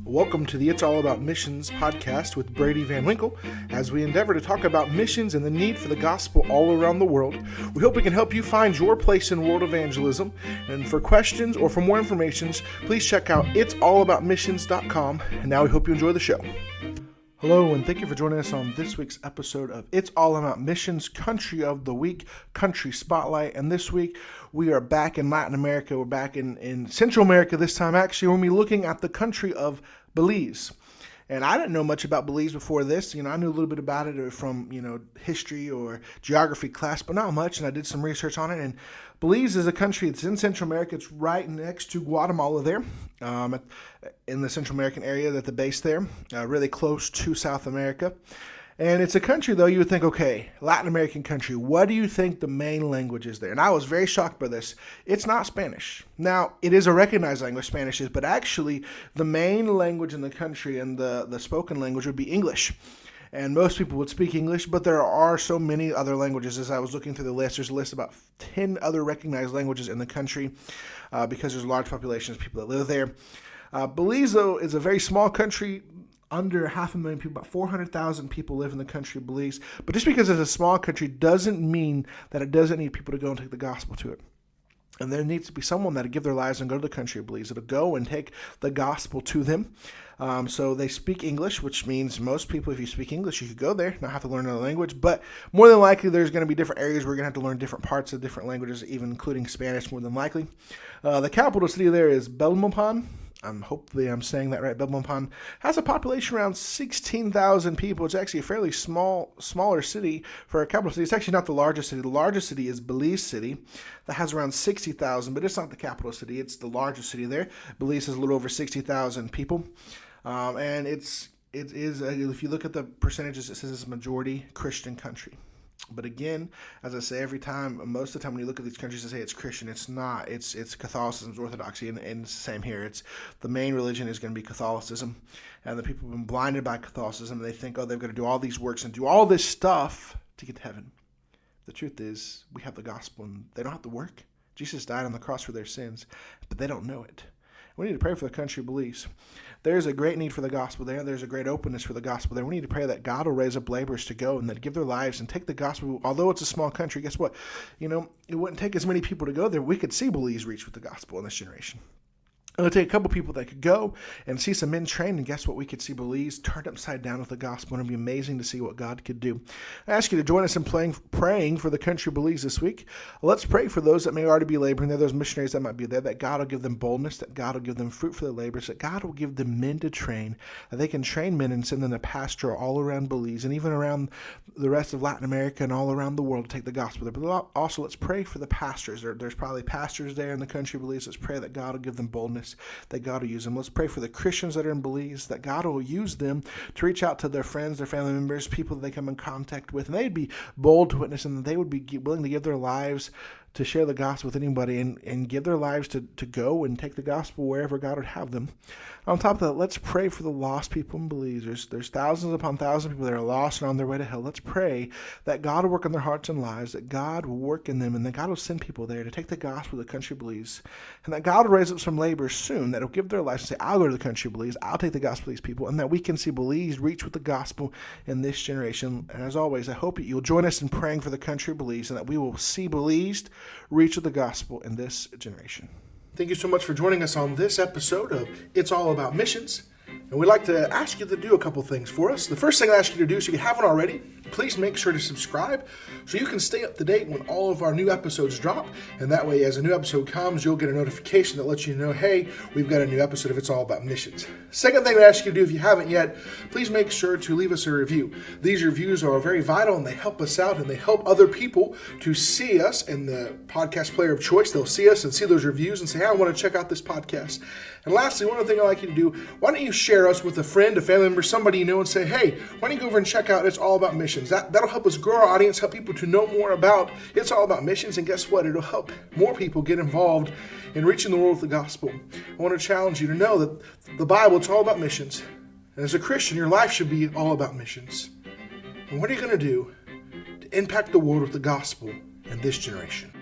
Welcome to the It's All About Missions podcast with Brady Van Winkle, as we endeavor to talk about missions and the need for the gospel all around the world. We hope we can help you find your place in world evangelism. And for questions or for more information, please check out it'sallaboutmissions.com. And now we hope you enjoy the show. Hello, and thank you for joining us on this week's episode of It's All About Missions, Country of the Week, Country Spotlight. And this week, we are back in Latin America. We're back in Central America this time. Actually, we're going to be looking at the country of Belize. And I didn't know much about Belize before this. I knew a little bit about it from, history or geography class, but not much. And I did some research on it. And Belize is a country that's in Central America. It's right next to Guatemala there, in the Central American area at the base there, really close to South America. And it's a country, though, you would think, okay, Latin American country, what do you think the main language is there? And I was very shocked by this. It's not Spanish. Now, it is a recognized language, Spanish is, but actually the main language in the country and the spoken language would be English. And most people would speak English, but there are so many other languages. As I was looking through the list, there's a list of about 10 other recognized languages in the country because there's large populations of people that live there. Belize, though, is a very small country. Under 500,000 people, about 400,000 people live in the country of Belize. But just because it's a small country doesn't mean that it doesn't need people to go and take the gospel to it. And there needs to be someone that'll give their lives and go to the country of Belize. That'll go and take the gospel to them. So they speak English, which means most people, if you speak English, you could go there, not have to learn another language. But more than likely, there's going to be different areas where you're going to have to learn different parts of different languages, even including Spanish, more than likely. The capital city there is Belmopan. Hopefully I'm saying that right. Belmopan has a population around 16,000 people. It's actually a fairly smaller city for a capital city. It's actually not the largest city. The largest city is Belize City. That has around 60,000, but it's not the capital city. It's the largest city there. Belize has a little over 60,000 people. And it is, if you look at the percentages, it says it's a majority Christian country. But again, as I say every time, most of the time when you look at these countries and say it's Christian, it's not. It's Catholicism, Orthodoxy, and it's the same here. It's the main religion is going to be Catholicism. And the people have been blinded by Catholicism. They think, they've got to do all these works and do all this stuff to get to heaven. The truth is, we have the gospel, and they don't have to work. Jesus died on the cross for their sins, but they don't know it. We need to pray for the country of Belize. There's a great need for the gospel there. There's a great openness for the gospel there. We need to pray that God will raise up laborers to go and that give their lives and take the gospel. Although it's a small country, guess what? It wouldn't take as many people to go there. We could see Belize reach with the gospel in this generation. It'll take a couple people that could go and see some men trained, and guess what? We could see Belize turned upside down with the gospel, and it'd be amazing to see what God could do. I ask you to join us in praying for the country of Belize this week. Let's pray for those that may already be laboring there, those missionaries that might be there, that God will give them boldness, that God will give them fruit for their labors, that God will give them men to train, that they can train men and send them to pastor all around Belize and even around the rest of Latin America and all around the world to take the gospel there. But also, let's pray for the pastors. There's probably pastors there in the country of Belize. Let's pray that God will give them boldness, that God will use them. Let's pray for the Christians that are in Belize, that God will use them to reach out to their friends, their family members, people that they come in contact with, and they'd be bold to witness, and they would be willing to give their lives to share the gospel with anybody and give their lives to go and take the gospel wherever God would have them. On top of that, let's pray for the lost people in Belize. There's thousands upon thousands of people that are lost and on their way to hell. Let's pray that God will work in their hearts and lives, that God will work in them, and that God will send people there to take the gospel to the country of Belize, and that God will raise up some laborers soon that will give their lives and say, I'll go to the country of Belize, I'll take the gospel to these people, and that we can see Belize reach with the gospel in this generation. And as always, I hope that you'll join us in praying for the country of Belize, and that we will see Belize reach with the gospel in this generation. Thank you so much for joining us on this episode of It's All About Missions. And we'd like to ask you to do a couple things for us. The first thing I ask you to do, so if you haven't already, please make sure to subscribe so you can stay up to date when all of our new episodes drop. And that way, as a new episode comes, you'll get a notification that lets you know, hey, we've got a new episode of It's All About Missions. Second thing I ask you to do, if you haven't yet, please make sure to leave us a review. These reviews are very vital, and they help us out, and they help other people to see us in the podcast player of choice. They'll see us and see those reviews and say, hey, I want to check out this podcast. And lastly, one other thing I'd like you to do, why don't you share us with a friend, a family member, somebody you know, and say, hey, why don't you go over and check out It's All About Missions. That'll help us grow our audience, help people to know more about It's All About Missions, and guess what? It'll help more people get involved in reaching the world with the gospel. I want to challenge you to know that the Bible, it's all about missions. And as a Christian, your life should be all about missions. And what are you going to do to impact the world with the gospel in this generation?